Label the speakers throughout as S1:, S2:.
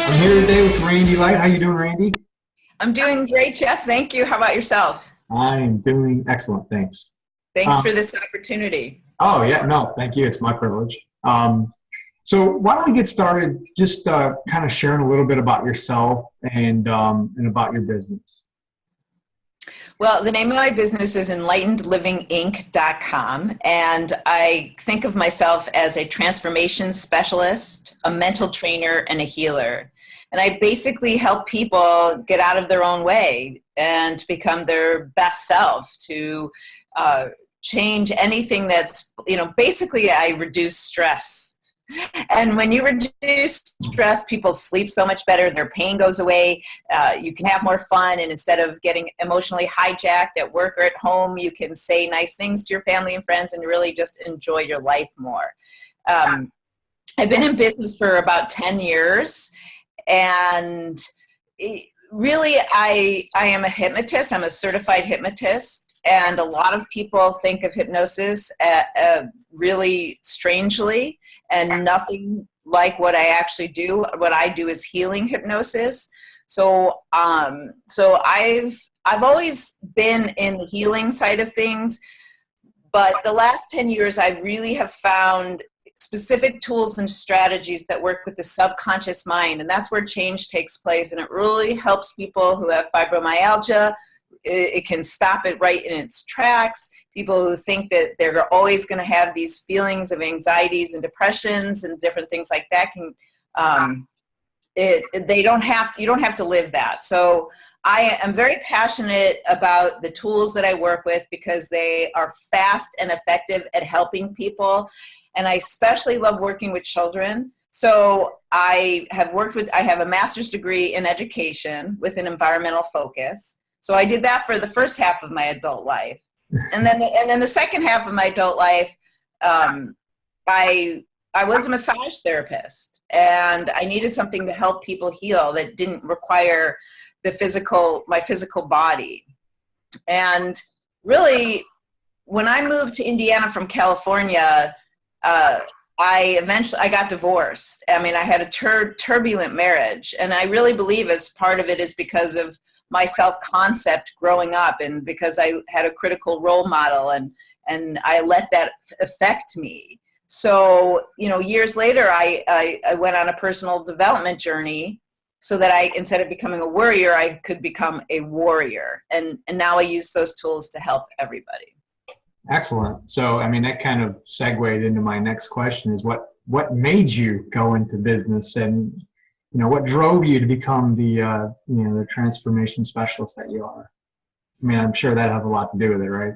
S1: I'm here today with Randy Light. How you doing, Randy?
S2: I'm doing great, Jeff. Thank you. How about yourself?
S1: I'm doing excellent, thanks.
S2: Thanks for
S1: Um,
S2: this opportunity.
S1: oh yeah, no, thank you. It's my privilege. So why don't we get started? Just kind of sharing a little bit about yourself and about your business.
S2: Well, the name of my business is enlightenedlivinginc.com, and I think of myself as a transformation specialist, a mental trainer, and a healer. And I basically help people get out of their own way and to become their best self, to change anything that's, basically I reduce stress. And when you reduce stress, people sleep so much better, their pain goes away, you can have more fun, and instead of getting emotionally hijacked at work or at home, you can say nice things to your family and friends and really just enjoy your life more. I've been in business for about 10 years, and really I am a hypnotist. I'm a certified hypnotist, and a lot of people think of hypnosis really strangely, and nothing like what I actually do. What I do is healing hypnosis. So I've always been in the healing side of things, but the last 10 years I really have found specific tools and strategies that work with the subconscious mind, and that's where change takes place. And it really helps people who have fibromyalgia. It can stop it right in its tracks. People who think that they're always going to have these feelings of anxieties and depressions and different things like that can, you don't have to live that. So I am very passionate about the tools that I work with because they are fast and effective at helping people. And I especially love working with children. So I have a master's degree in education with an environmental focus. So I did that for the first half of my adult life. And then the second half of my adult life, I was a massage therapist, and I needed something to help people heal that didn't require my physical body. And really, when I moved to Indiana from California, I got divorced. I mean, I had a turbulent marriage, and I really believe as part of it is because of my self-concept growing up, and because I had a critical role model, and I let that affect me. So, years later, I went on a personal development journey so that instead of becoming a worrier, I could become a warrior. And now I use those tools to help everybody.
S1: Excellent. So, I mean, that kind of segued into my next question: is what made you go into business, and what drove you to become the transformation specialist that you are? I mean, I'm sure that has a lot to do with it, right?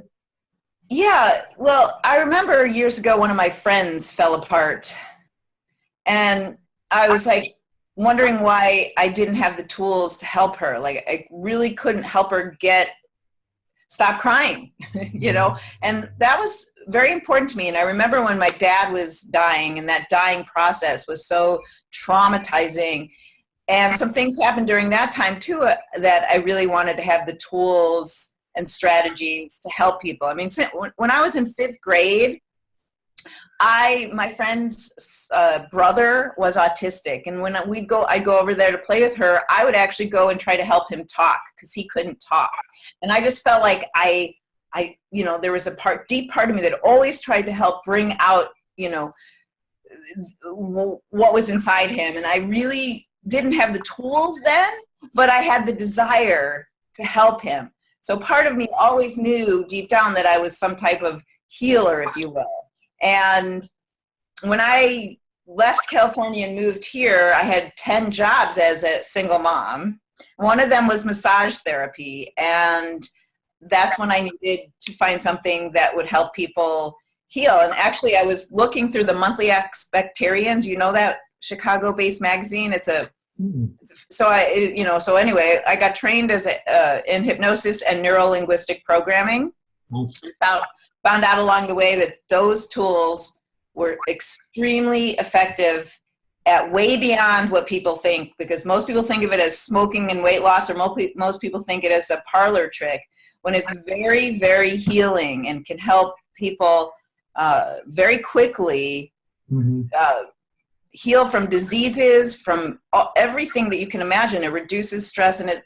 S2: Yeah, well, I remember years ago one of my friends fell apart, and I was like wondering why I didn't have the tools to help her. Like, I really couldn't help her stop crying, and that was very important to me. And I remember when my dad was dying, and that dying process was so traumatizing. And some things happened during that time too, that I really wanted to have the tools and strategies to help people. I mean, when I was in 5th grade, my friend's brother was autistic, and when I'd go over there to play with her, I would actually go and try to help him talk because he couldn't talk. And I just felt like there was a deep part of me that always tried to help bring out, what was inside him. And I really didn't have the tools then, but I had the desire to help him. So part of me always knew deep down that I was some type of healer, if you will. And when I left California and moved here, I had 10 jobs as a single mom. One of them was massage therapy, and that's when I needed to find something that would help people heal. And actually, I was looking through the Monthly Expectarian. Do you know that Chicago-based magazine? So anyway, I got trained in hypnosis and neuro-linguistic programming.
S1: Nice.
S2: Found out along the way that those tools were extremely effective at way beyond what people think, because most people think of it as smoking and weight loss, or most people think it as a parlor trick, when it's very, very healing and can help people very quickly heal from diseases, from everything that you can imagine. It reduces stress, and it,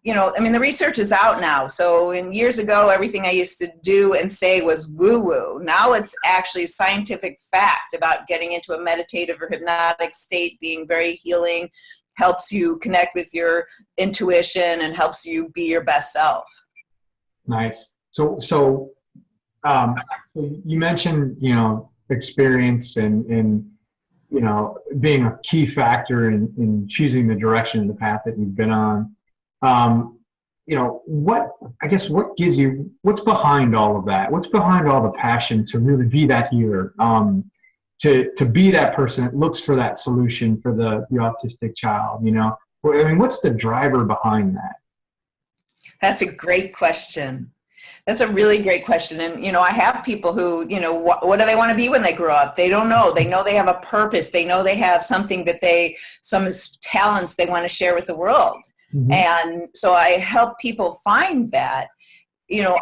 S2: you know, I mean, the research is out now. So years ago, everything I used to do and say was woo-woo. Now it's actually scientific fact about getting into a meditative or hypnotic state, being very healing, helps you connect with your intuition and helps you be your best self.
S1: Nice. So you mentioned, you know, experience and you know, being a key factor in choosing the direction and the path that you've been on. You know, what gives you, what's behind all of that? What's behind all the passion to really be that healer? To be that person that looks for that solution for the autistic child, you know? I mean, what's the driver behind that?
S2: That's a great question. That's a really great question. And, you know, I have people who, you know, what do they want to be when they grow up? They don't know. They know they have a purpose. They know they have something that some talents they want to share with the world. Mm-hmm. And so I help people find that. You know,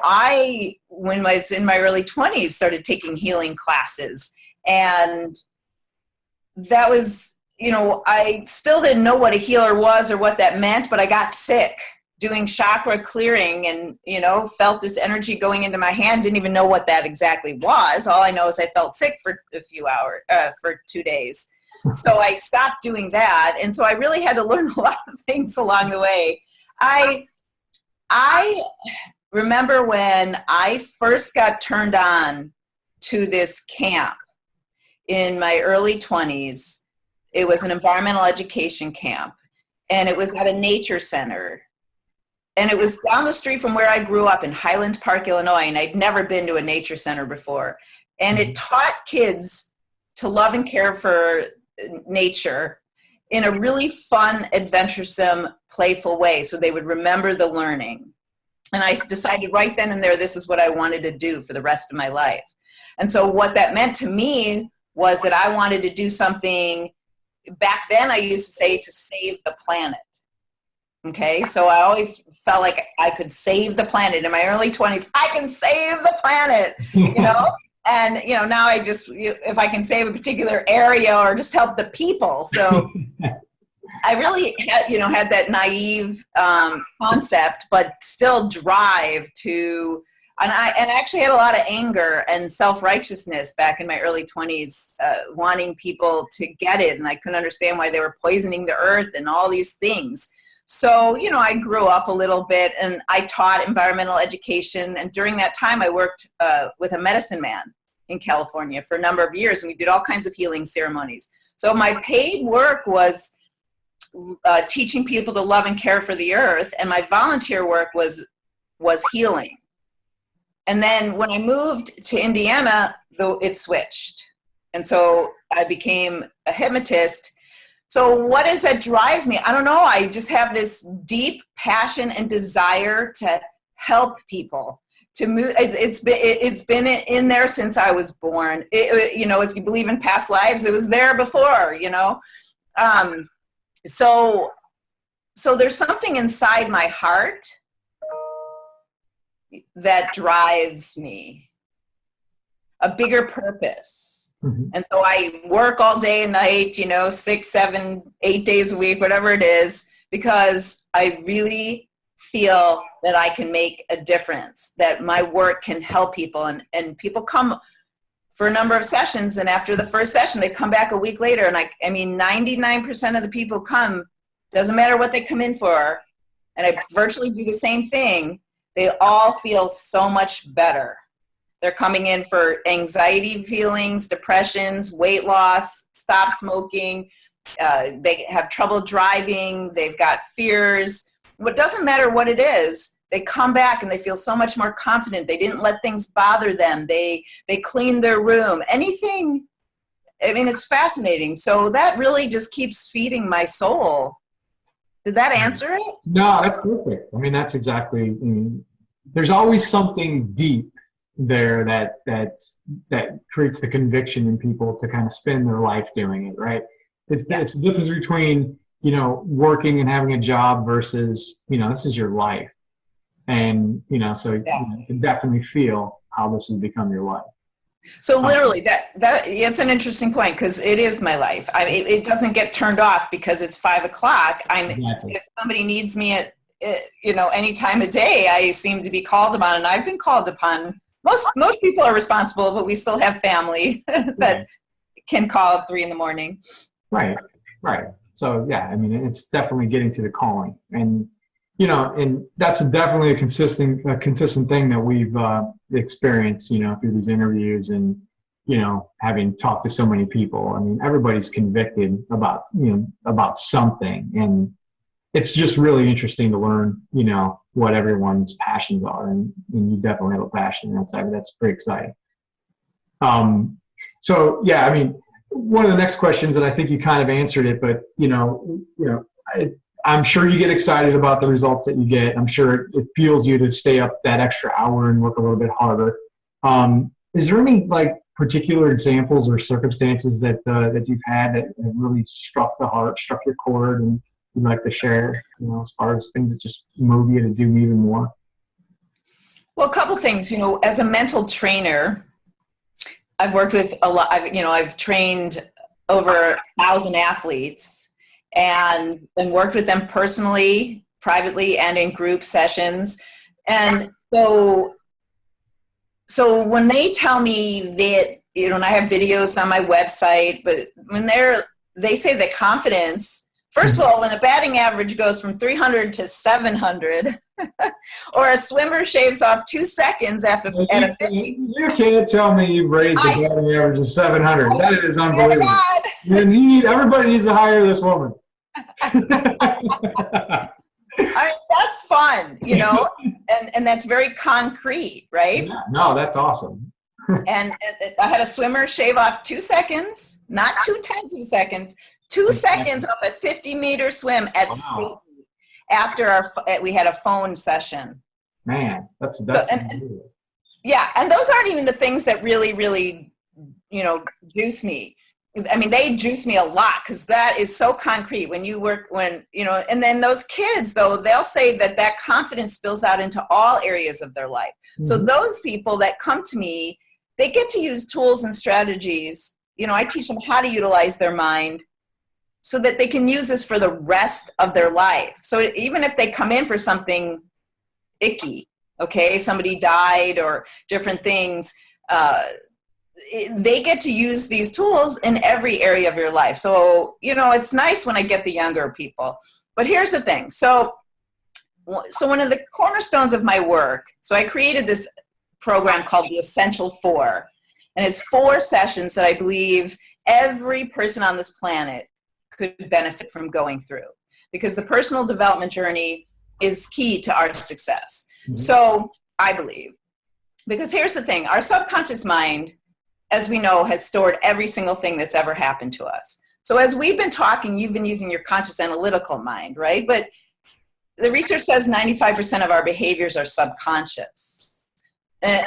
S2: when I was in my early 20s, started taking healing classes. And that was, you know, I still didn't know what a healer was or what that meant, but I got sick doing chakra clearing and, you know, felt this energy going into my hand. Didn't even know what that exactly was. All I know is I felt sick for a few hours, for 2 days. So I stopped doing that. And so I really had to learn a lot of things along the way. I remember when I first got turned on to this camp in my early 20s. It was an environmental education camp, and it was at a nature center. And it was down the street from where I grew up in Highland Park, Illinois, and I'd never been to a nature center before. And it taught kids to love and care for nature in a really fun, adventuresome, playful way, so they would remember the learning. And I decided right then and there, this is what I wanted to do for the rest of my life. And so what that meant to me was that I wanted to do something. Back then I used to say, to save the planet. Okay, so I always felt like I could save the planet. In my early 20s, I can save the planet, you know? And, you know, now I just, if I can save a particular area or just help the people. So I really had that naive concept, but still drive to, and I actually had a lot of anger and self-righteousness back in my early 20s, wanting people to get it. And I couldn't understand why they were poisoning the earth and all these things. So, you know, I grew up a little bit and I taught environmental education. And during that time, I worked with a medicine man in California for a number of years. And we did all kinds of healing ceremonies. So my paid work was teaching people to love and care for the earth. And my volunteer work was healing. And then when I moved to Indiana, though, it switched. And so I became a hypnotist. So what is that drives me? I don't know. I just have this deep passion and desire to help people, to move. It's been in there since I was born. You know, if you believe in past lives, it was there before, you know. So there's something inside my heart that drives me, a bigger purpose. Mm-hmm. And so I work all day and night, you know, 6, 7, 8 days a week, whatever it is, because I really feel that I can make a difference, that my work can help people. And people come for a number of sessions, and after the first session, they come back a week later. And I mean, 99% of the people come, doesn't matter what they come in for, and I virtually do the same thing. They all feel so much better. They're coming in for anxiety feelings, depressions, weight loss, stop smoking. They have trouble driving. They've got fears. It doesn't matter what it is. They come back and they feel so much more confident. They didn't let things bother them. They cleaned their room. Anything. I mean, it's fascinating. So that really just keeps feeding my soul. Did that answer it?
S1: No, that's perfect. I mean, that's exactly. There's always something deep there that creates the conviction in people to kind of spend their life doing it, right? It's the difference between, you know, working and having a job versus, you know, this is your life. And, you know, so you can definitely feel how this has become your life.
S2: So literally that it's an interesting point because it is my life. It doesn't get turned off because it's 5 o'clock.
S1: Exactly.
S2: If somebody needs me at, any time of day, I seem to be called upon, and I've been called upon. Most people are responsible, but we still have family that can call at 3 a.m.
S1: Right. So yeah, I mean, it's definitely getting to the calling, and and that's definitely a consistent thing that we've experienced, through these interviews and having talked to so many people. I mean, everybody's convicted about about something, and it's just really interesting to learn what everyone's passions are, and you definitely have a passion. That's pretty exciting. So yeah, I mean, one of the next questions, and I think you kind of answered it, but I'm sure you get excited about the results that you get. I'm sure it fuels you to stay up that extra hour and work a little bit harder. Is there any particular examples or circumstances that you've had that have really struck your chord, and you'd like to share, as far as things that just move you to do even more?
S2: Well, a couple things. As a mental trainer, I've worked with a lot. I've trained over 1,000 athletes, and worked with them personally, privately, and in group sessions. And so when they tell me that, and I have videos on my website, but when they say that confidence, first of all, when the batting average goes from 300 to 700, or a swimmer shaves off 2 seconds at a 50.
S1: You can't tell me you've raised the batting average to 700. That is unbelievable. Everybody needs to hire this woman.
S2: That's fun, and that's very concrete, right?
S1: Yeah, no, that's awesome.
S2: And I had a swimmer shave off 2 seconds, not 2/10 of a second, 2 seconds off a 50-meter swim at state after we had a phone session.
S1: Man, that's
S2: yeah, and those aren't even the things that really, really, juice me. I mean, they juice me a lot because that is so concrete and then those kids, though, they'll say that confidence spills out into all areas of their life. Mm-hmm. So those people that come to me, they get to use tools and strategies. I teach them how to utilize their mind so that they can use this for the rest of their life. So even if they come in for something icky, somebody died or different things, they get to use these tools in every area of your life. So, it's nice when I get the younger people. But here's the thing. So one of the cornerstones of my work, so I created this program called the Essential 4. And it's 4 sessions that I believe every person on this planet could benefit from going through. Because the personal development journey is key to our success. Mm-hmm. So I believe. Because here's the thing. Our subconscious mind, as we know, has stored every single thing that's ever happened to us. So as we've been talking, you've been using your conscious analytical mind, right? But the research says 95% of our behaviors are subconscious.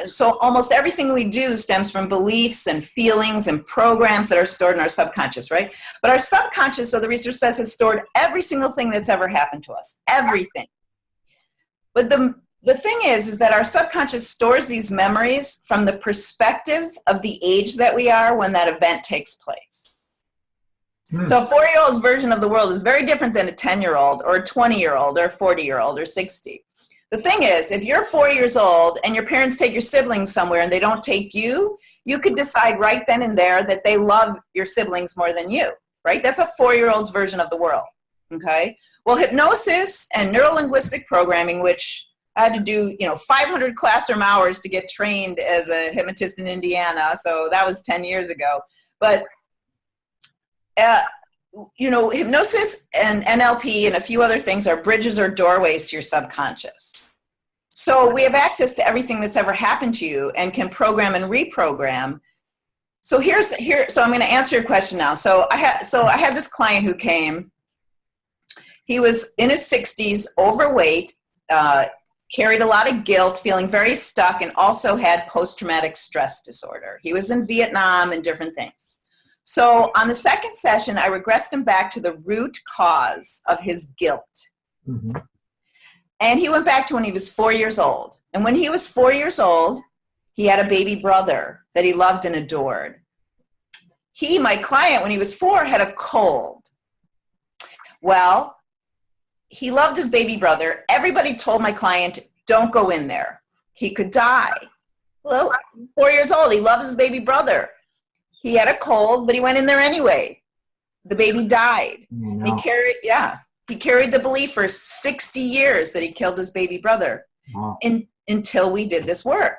S2: So almost everything we do stems from beliefs and feelings and programs that are stored in our subconscious, right? But our subconscious, so the research says, has stored every single thing that's ever happened to us, everything. But the thing is that our subconscious stores these memories from the perspective of the age that we are when that event takes place. So a 4-year-old's version of the world is very different than a 10-year-old or a 20-year-old or a 40-year-old or 60. The thing is, if you're 4 years old and your parents take your siblings somewhere and they don't take you, you could decide right then and there that they love your siblings more than you, right? That's a 4-year-old's version of the world, okay? Well, hypnosis and neuro-linguistic programming, which I had to do, 500 classroom hours to get trained as a hypnotist in Indiana. So that was 10 years ago. But, hypnosis and NLP and a few other things are bridges or doorways to your subconscious. So we have access to everything that's ever happened to you and can program and reprogram. So so I'm going to answer your question now. So I had this client who came. He was in his 60s, overweight, carried a lot of guilt, feeling very stuck, and also had post-traumatic stress disorder. He was in Vietnam and different things. So on the second session, I regressed him back to the root cause of his guilt. Mm-hmm. And he went back to when he was 4 years old. And when he was 4 years old, He had a baby brother that he loved and adored. He, my client, when he was 4, had a cold. Well, he loved his baby brother. Everybody told my client, don't go in there. He could die. Well, 4 years old, he loves his baby brother. He had a cold, but he went in there anyway. The baby died.
S1: No.
S2: He carried the belief for 60 years that he killed his baby brother.
S1: Wow.
S2: Until we did this work.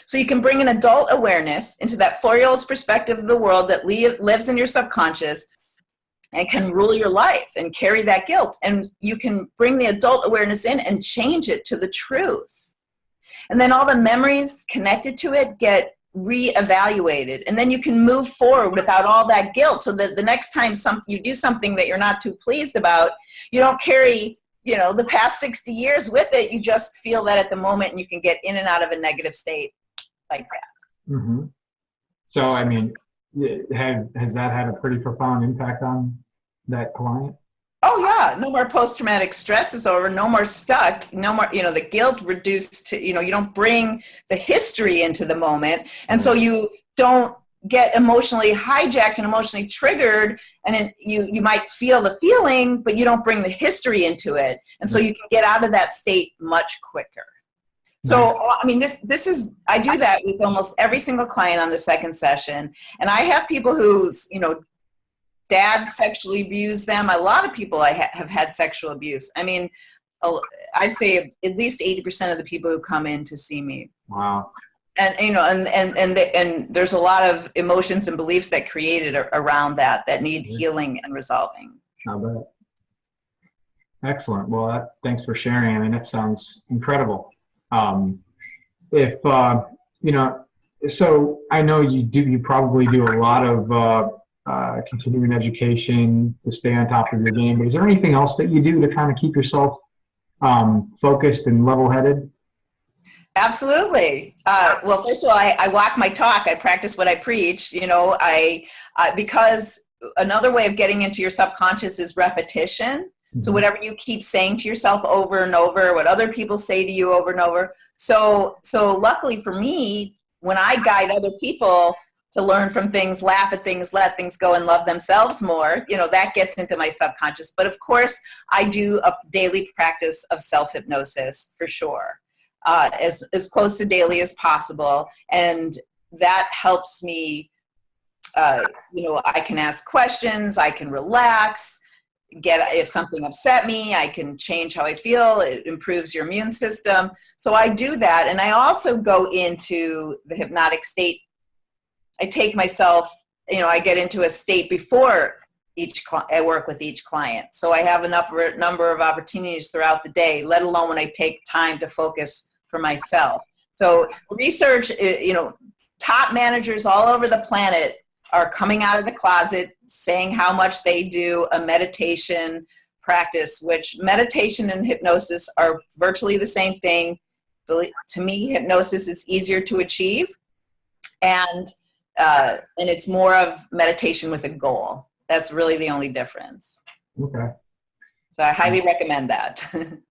S2: So you can bring an adult awareness into that 4-year-old's perspective of the world that lives in your subconscious and can rule your life and carry that guilt. And you can bring the adult awareness in and change it to the truth. And then all the memories connected to it get reevaluated. And then you can move forward without all that guilt, so that the next time you do something that you're not too pleased about, you don't carry the past 60 years with it. You just feel that at the moment, and you can get in and out of a negative state like that.
S1: Mm-hmm. So, I mean, has that had a pretty profound impact on that client?
S2: Oh yeah, no more post-traumatic stress is over, no more stuck, no more, the guilt reduced to, you don't bring the history into the moment. And so you don't get emotionally hijacked and emotionally triggered, and you might feel the feeling, but you don't bring the history into it. And so you can get out of that state much quicker. So, I mean, I do that with almost every single client on the second session. And I have people whose, dad sexually abused them. A lot of people have had sexual abuse. I mean, I'd say at least 80% of the people who come in to see me.
S1: Wow.
S2: And and there's a lot of emotions and beliefs that created around that need healing and resolving.
S1: I bet. Excellent. Well, thanks for sharing. I mean, that sounds incredible. So I know you probably do a lot of continuing education to stay on top of your game, but is there anything else that you do to kind of keep yourself focused and level-headed?
S2: Absolutely. Well, first of all, I walk my talk. I practice what I preach. Because another way of getting into your subconscious is repetition. Mm-hmm. So whatever you keep saying to yourself over and over, what other people say to you over and over. So luckily for me, when I guide other people to learn from things, laugh at things, let things go, and love themselves more, that gets into my subconscious. But of course, I do a daily practice of self-hypnosis for sure. As close to daily as possible. And that helps me, I can ask questions, I can relax, if something upset me, I can change how I feel, it improves your immune system. So I do that. And I also go into the hypnotic state. I take myself, I get into a state before I work with each client. So I have a number of opportunities throughout the day, let alone when I take time to focus for myself. So research, top managers all over the planet are coming out of the closet saying how much they do a meditation practice, which meditation and hypnosis are virtually the same thing. To me, hypnosis is easier to achieve, and it's more of meditation with a goal. That's really the only difference.
S1: Okay.
S2: So I highly recommend that.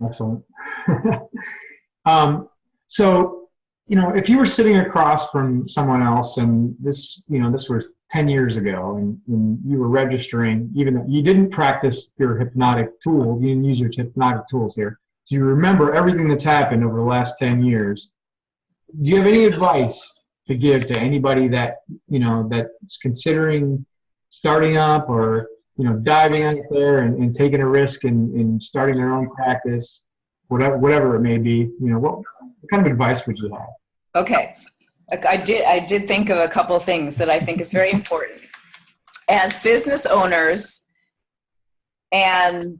S1: Excellent. So, if you were sitting across from someone else, and this was 10 years ago, and you were registering, even though you didn't practice your hypnotic tools, you didn't use your hypnotic tools here, so you remember everything that's happened over the last 10 years. Do you have any advice to give to anybody that, that's considering starting up or, diving out there and taking a risk and starting their own practice, whatever it may be, what kind of advice would you have?
S2: Okay. I did think of a couple of things that I think is very important. As business owners, and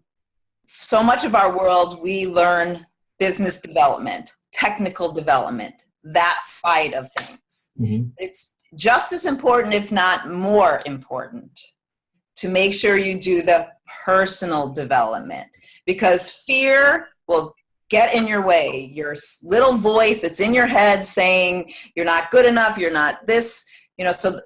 S2: so much of our world, we learn business development, technical development, that side of things. Mm-hmm. It's just as important, if not more important, to make sure you do the personal development, because fear will get in your way. Your little voice that's in your head saying you're not good enough, you're not this, so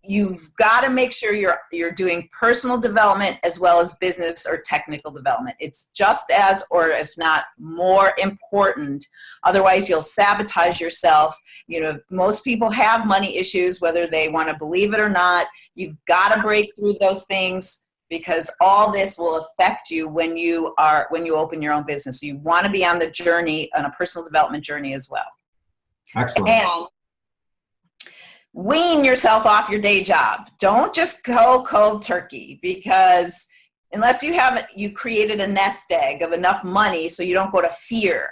S2: you've got to make sure you're doing personal development as well as business or technical development. It's just as, or if not more important. Otherwise, you'll sabotage yourself. You know, most people have money issues, whether they want to believe it or not. You've got to break through those things, because all this will affect you when you open your own business. So you want to be on the journey, on a personal development journey as well.
S1: Excellent.
S2: And wean yourself off your day job. Don't just go cold turkey, because unless you created a nest egg of enough money so you don't go to fear.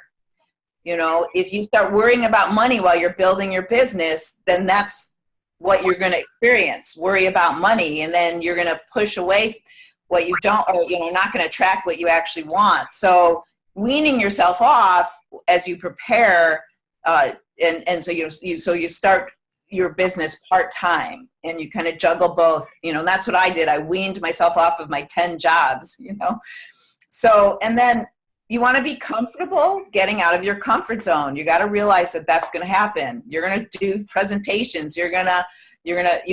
S2: You know, if you start worrying about money while you're building your business, then that's what you're going to experience. Worry about money, and then you're going to push away what you don't, or not going to attract what you actually want. So weaning yourself off as you prepare, and so you start your business part-time, and you kind of juggle both. That's what I did. I weaned myself off of my 10 jobs. So, and then you want to be comfortable getting out of your comfort zone. You got to realize that that's going to happen. You're going to do presentations. You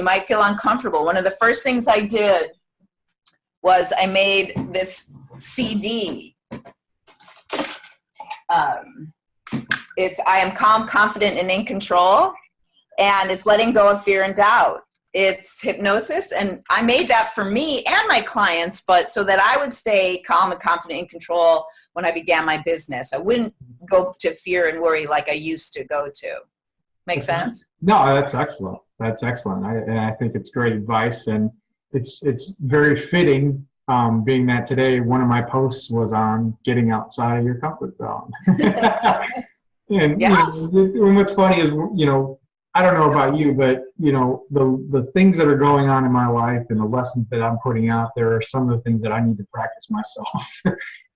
S2: might feel uncomfortable. One of the first things I did was I made this CD. It's I am calm, confident, and in control. And it's letting go of fear and doubt. It's hypnosis. And I made that for me and my clients, but so that I would stay calm and confident, in control when I began my business. I wouldn't go to fear and worry like I used to go to. Make sense?
S1: No, that's excellent. That's excellent. I think it's great advice, and it's very fitting, being that today one of my posts was on getting outside of your comfort zone. And
S2: yes.
S1: And what's funny is, I don't know about you, but the things that are going on in my life and the lessons that I'm putting out there are some of the things that I need to practice myself.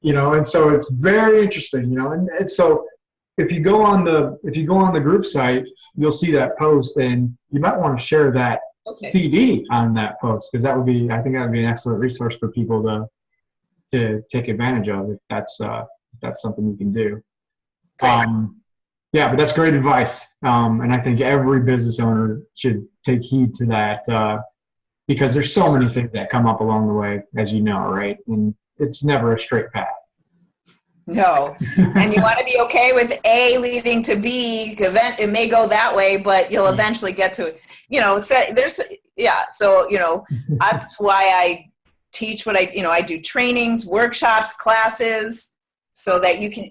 S1: And so it's very interesting, and so if you go on the group site, you'll see that post, and you might want to share that CD on that post, because I think that would be an excellent resource for people to take advantage of, if that's something you can do.
S2: Great.
S1: Yeah, but that's great advice, and I think every business owner should take heed to that, because there's so many things that come up along the way, as you know, right? And it's never a straight path.
S2: No, and you want to be okay with A leading to B. It may go that way, but you'll eventually get to it. So that's why I teach what I do trainings, workshops, classes, so that you can,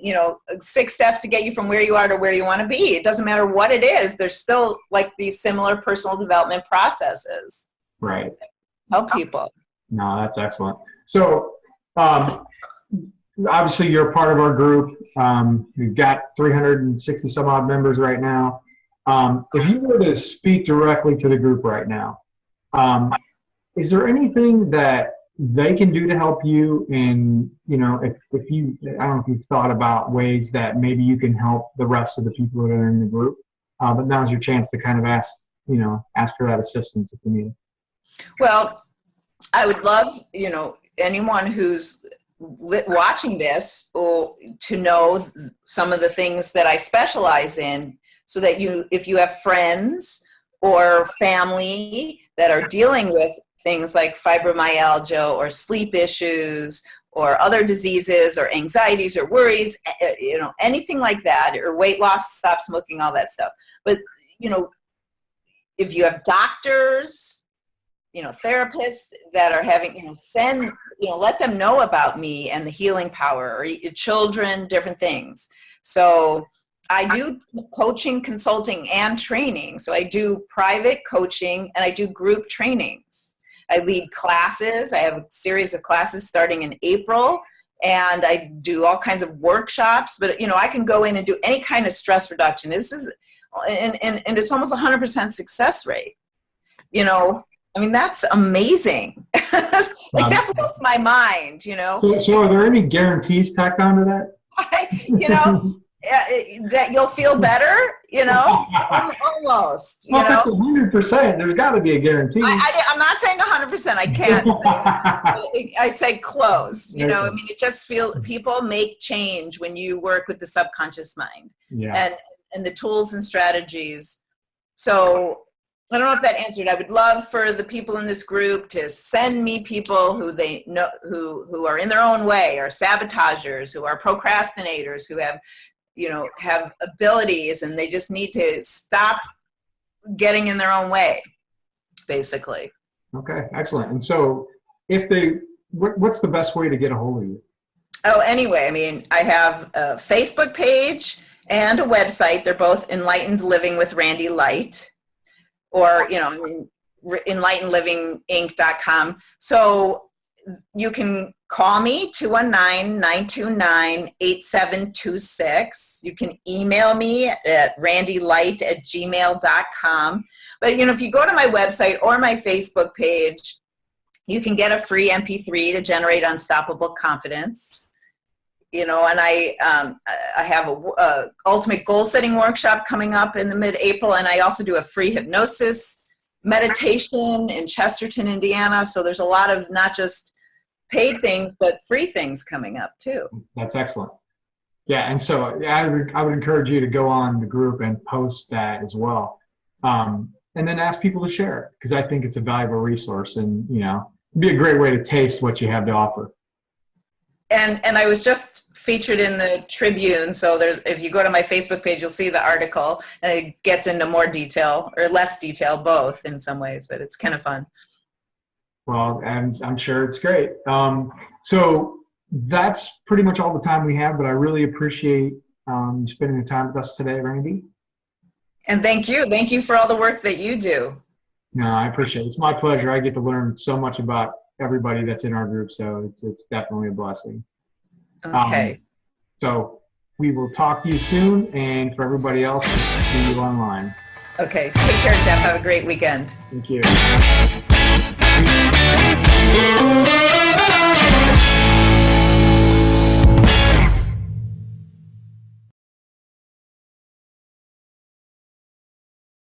S2: 6 steps to get you from where you are to where you want to be. It doesn't matter what it is. There's still like these similar personal development processes.
S1: Right.
S2: Help people.
S1: No, that's excellent. So, obviously you're a part of our group. We've got 360 some odd members right now. If you were to speak directly to the group right now, is there anything that they can do to help you? And if you, I don't know if you've thought about ways that maybe you can help the rest of the people that are in the group, but now's your chance to kind of ask for that assistance if you need.
S2: Well, I would love, anyone who's watching this to know some of the things that I specialize in, so that if you have friends or family that are dealing with things like fibromyalgia or sleep issues or other diseases or anxieties or worries, anything like that, or weight loss, stop smoking, all that stuff. But, if you have doctors, therapists that are having, let them know about me and the healing power, or your children, different things. So I do coaching, consulting, and training. So I do private coaching and I do group trainings. I lead classes. I have a series of classes starting in April, and I do all kinds of workshops, but I can go in and do any kind of stress reduction. This is, and it's almost 100% success rate. That's amazing. That blows my mind,
S1: So are there any guarantees tacked onto that?
S2: That you'll feel better, almost.
S1: Well, if it's 100%, there's got to be a guarantee.
S2: I'm not saying 100%. I can't say I say close. It just people make change when you work with the subconscious mind, and the tools and strategies. So I don't know if that answered. I would love for the people in this group to send me people who they know who are in their own way, are sabotagers, who are procrastinators, who have, have abilities, and they just need to stop getting in their own way, basically.
S1: Okay, excellent. And so what's the best way to get a hold of you?
S2: Oh, anyway, I mean, I have a Facebook page and a website. They're both Enlightened Living with Randi Light, or, enlightenedlivinginc.com. So you can call me, 219-929-8726. You can email me at randylight@gmail.com. But, if you go to my website or my Facebook page, you can get a free MP3 to generate unstoppable confidence. And I have a ultimate goal setting workshop coming up in the mid-April, and I also do a free hypnosis meditation in Chesterton, Indiana. So there's a lot of not just paid things, but free things coming up too.
S1: That's excellent. Yeah, and so I would encourage you to go on the group and post that as well, and then ask people to share it, because I think it's a valuable resource, and it'd be a great way to taste what you have to offer.
S2: And I was just featured in the Tribune, so if you go to my Facebook page, you'll see the article, and it gets into more detail, or less detail, both in some ways, but it's kind of fun.
S1: Well, and I'm sure it's great. So that's pretty much all the time we have, but I really appreciate you spending the time with us today, Randi.
S2: And thank you. Thank you for all the work that you do.
S1: No, I appreciate it. It's my pleasure. I get to learn so much about everybody that's in our group, so it's definitely a blessing.
S2: Okay.
S1: So we will talk to you soon, and for everybody else, see you online.
S2: Okay. Take care, Jeff. Have a great weekend.
S1: Thank you.